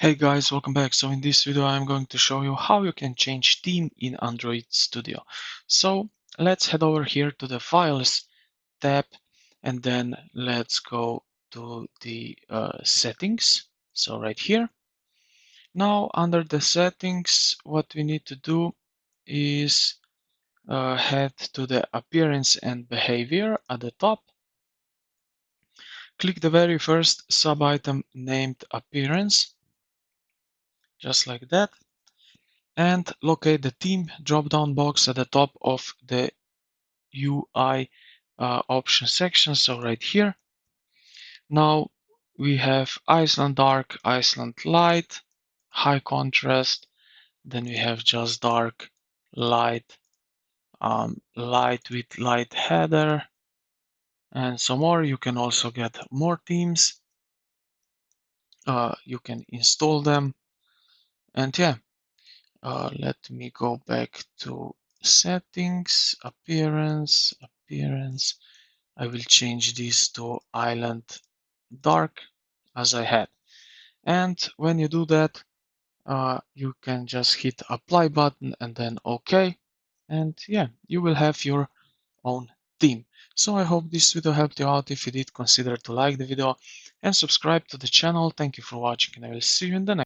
Hey guys, welcome back. So in this video I'm going to show you how you can change theme in Android Studio. So let's head over here to the Files tab and then let's go to the settings. So right here. Now under the settings, what we need to do is head to the appearance and behavior at the top. Click the very first sub-item named appearance, just like that. And locate the theme drop-down box at the top of the UI option section, so right here. Now we have Iceland Dark, Iceland Light, High Contrast, then we have just Dark, Light, Light with Light Header, and some more. You can also get more themes. You can install them, and yeah. Let me go back to settings, appearance. I will change this to Island Dark as I had. And when you do that, you can just hit apply button and then OK. And yeah, you will have your own theme. So I hope this video helped you out. If you did, consider to like the video and subscribe to the channel. Thank you for watching and I will see you in the next